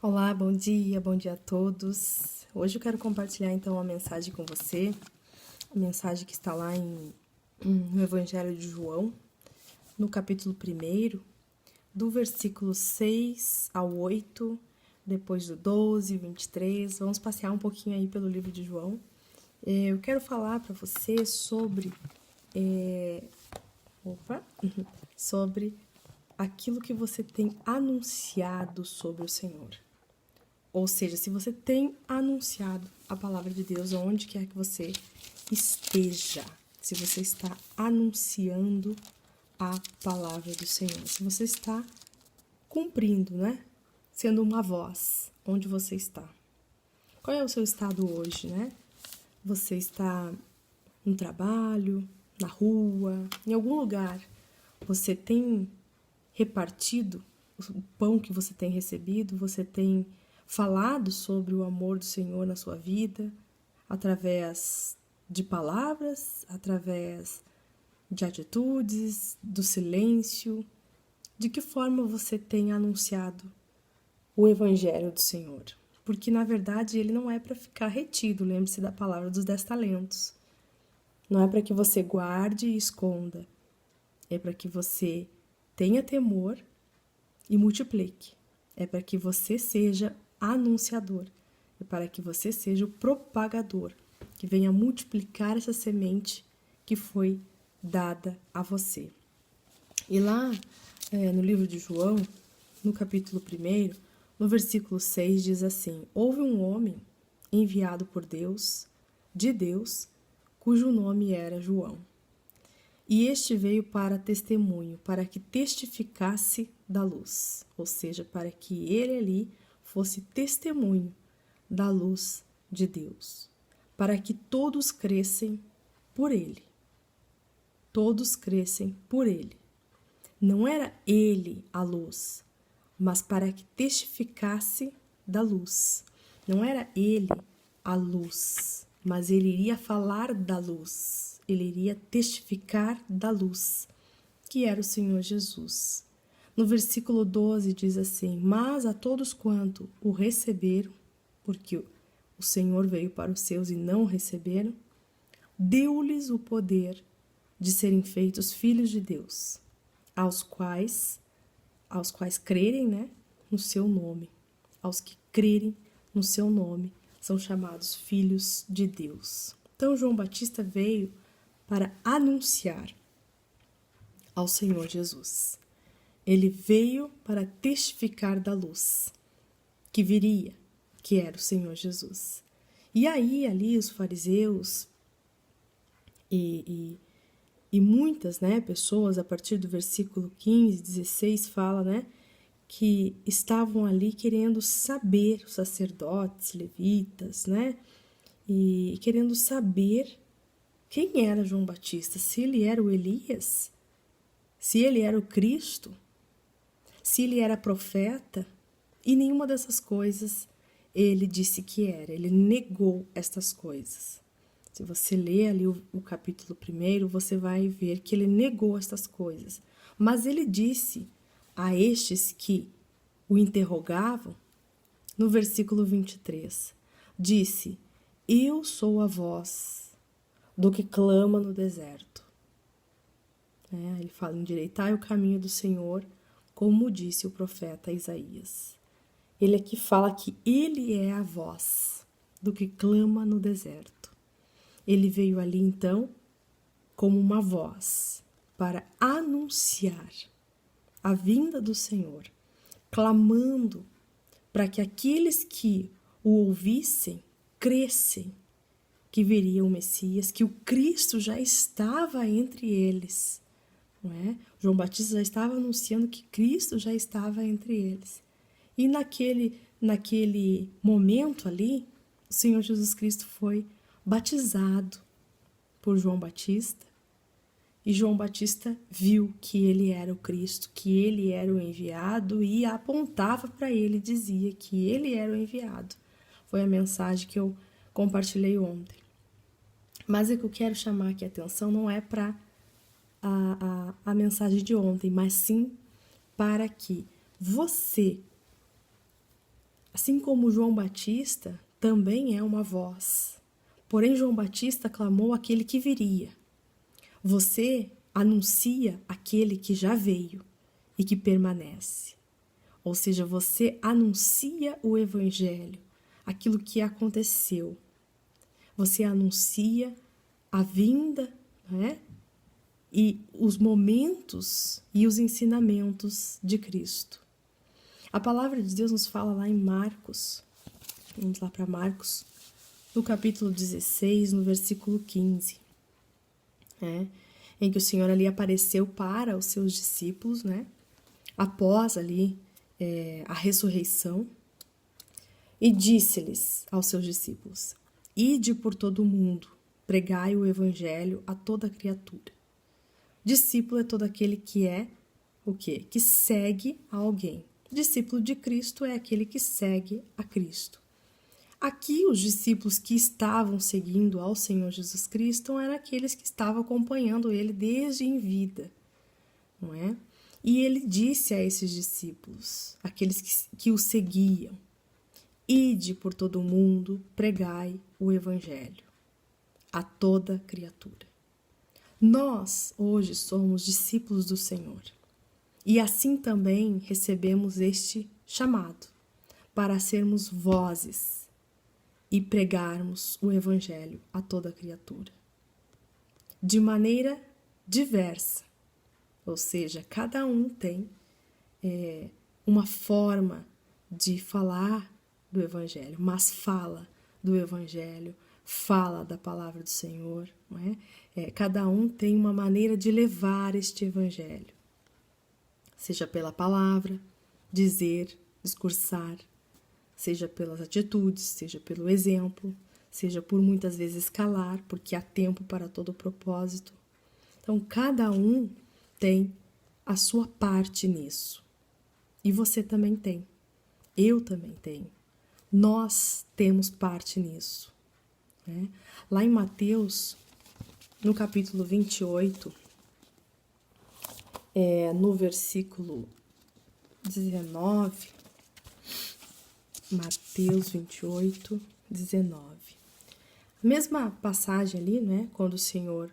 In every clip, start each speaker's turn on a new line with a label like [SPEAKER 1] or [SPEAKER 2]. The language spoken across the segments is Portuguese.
[SPEAKER 1] Olá, bom dia a todos. Hoje eu quero compartilhar então uma mensagem com você, a mensagem que está lá no Evangelho de João, no capítulo 1, do versículo 6 ao 8, depois do 12, 23. Vamos passear um pouquinho aí pelo livro de João. Eu quero falar para você sobre sobre aquilo que você tem anunciado sobre o Senhor. Ou seja, se você tem anunciado a palavra de Deus onde quer que você esteja, se você está anunciando a palavra do Senhor, se você está cumprindo, né? Sendo uma voz onde você está. Qual é o seu estado hoje, né? Você está no trabalho, na rua, em algum lugar. Você tem repartido o pão que você tem recebido, você tem falado sobre o amor do Senhor na sua vida, através de palavras, através de atitudes, do silêncio. De que forma você tem anunciado o Evangelho do Senhor? Porque, na verdade, ele não é para ficar retido, lembre-se da palavra dos 10 talentos. Não é para que você guarde e esconda, é para que você tenha temor e multiplique. É para que você seja anunciador. É para que você seja o propagador, que venha multiplicar essa semente que foi dada a você. E lá no livro de João, no capítulo 1, no versículo 6, diz assim: Houve um homem enviado por Deus, de Deus, cujo nome era João. E este veio para testemunho, para que testificasse da luz, ou seja, para que ele ali fosse testemunho da luz de Deus, para que todos crescem por ele. Todos crescem por ele. Não era ele a luz, mas para que testificasse da luz. Não era ele a luz, mas ele iria falar da luz. Ele iria testificar da luz, que era o Senhor Jesus. No versículo 12 diz assim: Mas a todos quanto o receberam, porque o Senhor veio para os seus e não o receberam, deu-lhes o poder de serem feitos filhos de Deus, aos quais crerem, né, no seu nome. Aos que crerem no seu nome são chamados filhos de Deus. Então João Batista veio para anunciar ao Senhor Jesus. Ele veio para testificar da luz que viria, que era o Senhor Jesus. E aí, ali, os fariseus e muitas, né, pessoas, a partir do versículo 15, 16, fala, né, que estavam ali querendo saber, os sacerdotes, levitas, né, e querendo saber quem era João Batista, se ele era o Elias, se ele era o Cristo, se ele era profeta, e nenhuma dessas coisas ele disse que era, ele negou estas coisas. Se você ler ali o capítulo 1, você vai ver que ele negou estas coisas. Mas ele disse a estes que o interrogavam, no versículo 23, disse: Eu sou a voz do que clama no deserto. Ele fala: endireitai o caminho do Senhor, como disse o profeta Isaías. Ele aqui fala que ele é a voz do que clama no deserto. Ele veio ali, então, como uma voz para anunciar a vinda do Senhor, clamando para que aqueles que o ouvissem crescem, que viria o Messias, que o Cristo já estava entre eles. Não é? João Batista já estava anunciando que Cristo já estava entre eles. E naquele momento ali, o Senhor Jesus Cristo foi batizado por João Batista, e João Batista viu que ele era o Cristo, que ele era o enviado, e apontava para ele, dizia que ele era o enviado. Foi a mensagem que eu compartilhei ontem. Mas o que eu quero chamar aqui a atenção não é para a mensagem de ontem, mas sim para que você Assim como João Batista também é uma voz. Porém, João Batista clamou aquele que viria. Você anuncia aquele que já veio e que permanece. Ou seja, você anuncia o Evangelho, aquilo que aconteceu. Você anuncia a vinda, né? E os momentos e os ensinamentos de Cristo. A palavra de Deus nos fala lá em Marcos, vamos lá para Marcos, no capítulo 16, no versículo 15, né? Em que o Senhor ali apareceu para os seus discípulos, né? Após ali a ressurreição, e disse-lhes aos seus discípulos: Ide por todo o mundo, pregai o evangelho a toda criatura. Discípulo é todo aquele que é o quê? Que segue a alguém. Discípulo de Cristo é aquele que segue a Cristo. Aqui, os discípulos que estavam seguindo ao Senhor Jesus Cristo eram aqueles que estavam acompanhando ele desde em vida, não é? E ele disse a esses discípulos, aqueles que o seguiam: Ide por todo o mundo, pregai o evangelho a toda criatura. Nós, hoje, somos discípulos do Senhor. E assim também recebemos este chamado para sermos vozes e pregarmos o Evangelho a toda criatura. De maneira diversa, ou seja, cada um tem uma forma de falar do Evangelho, mas fala do Evangelho, fala da palavra do Senhor, não é? Cada um tem uma maneira de levar este Evangelho. Seja pela palavra, dizer, discursar, seja pelas atitudes, seja pelo exemplo, seja por muitas vezes calar, porque há tempo para todo propósito. Então, cada um tem a sua parte nisso. E você também tem. Eu também tenho. Nós temos parte nisso, né? Lá em Mateus, no capítulo 28, no versículo 19, Mateus 28, 19. A mesma passagem ali, né, quando o Senhor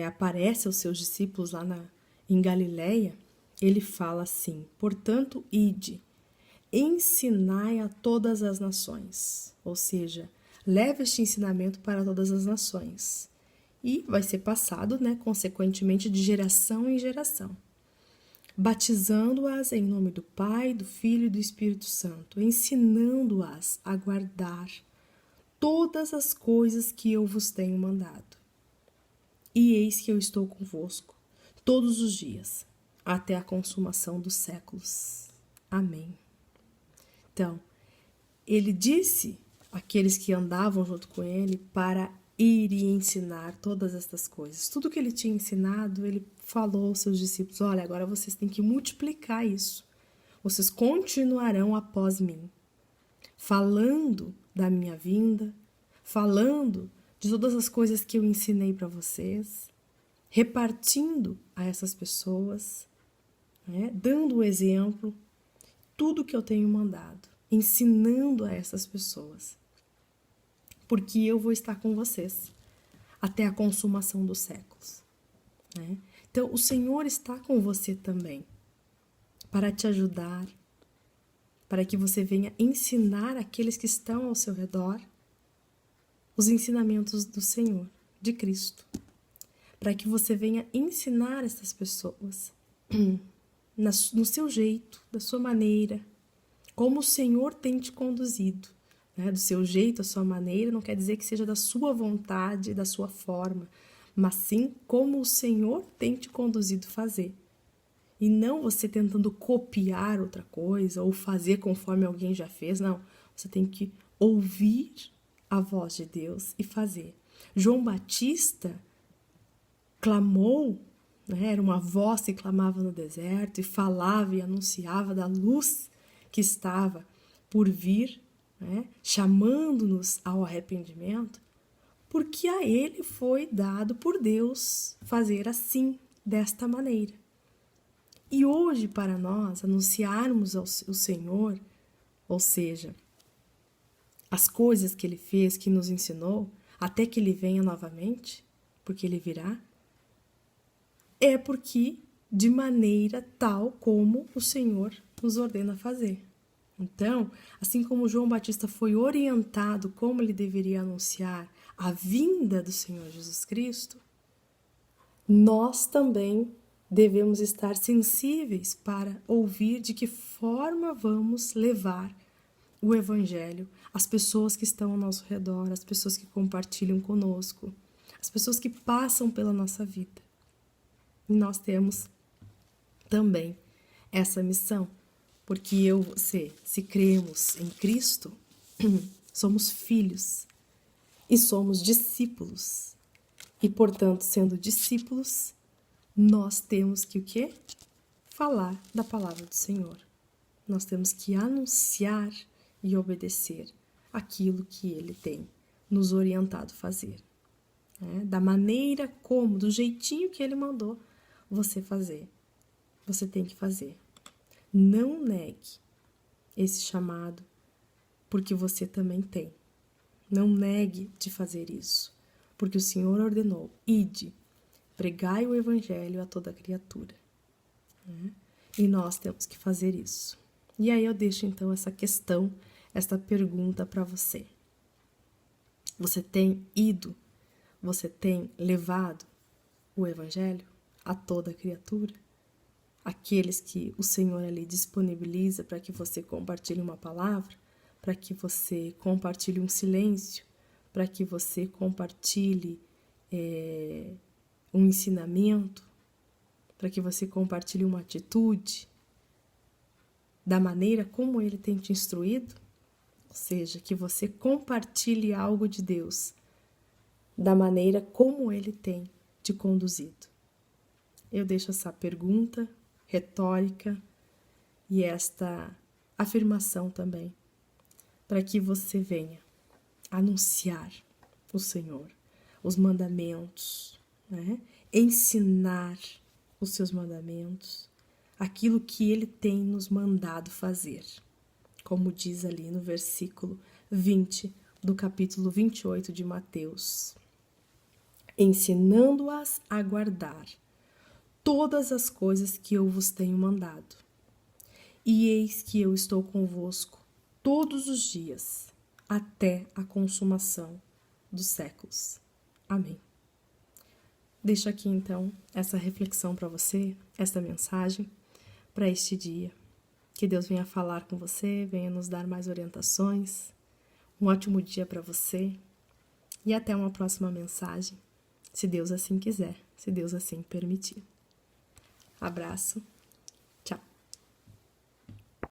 [SPEAKER 1] aparece aos seus discípulos lá em Galileia, ele fala assim: portanto, ide, ensinai a todas as nações. Ou seja, leve este ensinamento para todas as nações. E vai ser passado, né, consequentemente, de geração em geração, batizando-as em nome do Pai, do Filho e do Espírito Santo, ensinando-as a guardar todas as coisas que eu vos tenho mandado. E eis que eu estou convosco todos os dias, até a consumação dos séculos. Amém. Então, ele disse àqueles que andavam junto com ele para ir e ensinar todas estas coisas. Tudo que ele tinha ensinado, ele falou aos seus discípulos: olha, agora vocês têm que multiplicar isso. Vocês continuarão após mim, falando da minha vinda, falando de todas as coisas que eu ensinei para vocês, repartindo a essas pessoas, né, dando o exemplo, tudo que eu tenho mandado, ensinando a essas pessoas. Porque eu vou estar com vocês até a consumação dos séculos, né? Então, o Senhor está com você também, para te ajudar, para que você venha ensinar aqueles que estão ao seu redor os ensinamentos do Senhor, de Cristo, para que você venha ensinar essas pessoas no seu jeito, da sua maneira, como o Senhor tem te conduzido. Né? Do seu jeito, a sua maneira, não quer dizer que seja da sua vontade, da sua forma, mas sim como o Senhor tem te conduzido a fazer. E não você tentando copiar outra coisa ou fazer conforme alguém já fez, não. Você tem que ouvir a voz de Deus e fazer. João Batista clamou, né? Era uma voz que clamava no deserto e falava e anunciava da luz que estava por vir, né, chamando-nos ao arrependimento, porque a ele foi dado por Deus fazer assim, desta maneira. E hoje, para nós, anunciarmos o Senhor ou seja, as coisas que ele fez, que nos ensinou, até que ele venha novamente, porque ele virá, é porque de maneira tal como o Senhor nos ordena fazer. Então, assim como João Batista foi orientado como ele deveria anunciar a vinda do Senhor Jesus Cristo, nós também devemos estar sensíveis para ouvir de que forma vamos levar o Evangelho às pessoas que estão ao nosso redor, às pessoas que compartilham conosco, às pessoas que passam pela nossa vida. E nós temos também essa missão, porque eu e você, se cremos em Cristo, somos filhos e somos discípulos. E, portanto, sendo discípulos, nós temos que o quê? Falar da palavra do Senhor. Nós temos que anunciar e obedecer aquilo que Ele tem nos orientado a fazer. Da maneira como, do jeitinho que Ele mandou você fazer. Você tem que fazer. Não negue esse chamado, porque você também tem. Não negue de fazer isso, porque o Senhor ordenou: ide, pregai o Evangelho a toda criatura. E nós temos que fazer isso. E aí eu deixo então essa questão, esta pergunta para você. Você tem ido, você tem levado o Evangelho a toda criatura? Aqueles que o Senhor ali disponibiliza para que você compartilhe uma palavra, para que você compartilhe um silêncio, para que você compartilhe um ensinamento, para que você compartilhe uma atitude da maneira como Ele tem te instruído, ou seja, que você compartilhe algo de Deus da maneira como Ele tem te conduzido. Eu deixo essa pergunta retórica e esta afirmação também, para que você venha anunciar o Senhor, os mandamentos, ensinar os seus mandamentos, aquilo que Ele tem nos mandado fazer, como diz ali no versículo 20 do capítulo 28 de Mateus, ensinando-as a guardar todas as coisas que eu vos tenho mandado. E eis que eu estou convosco todos os dias, até a consumação dos séculos. Amém. Deixo aqui então essa reflexão para você, esta mensagem para este dia. Que Deus venha falar com você, venha nos dar mais orientações. Um ótimo dia para você e até uma próxima mensagem, se Deus assim quiser, se Deus assim permitir. Abraço.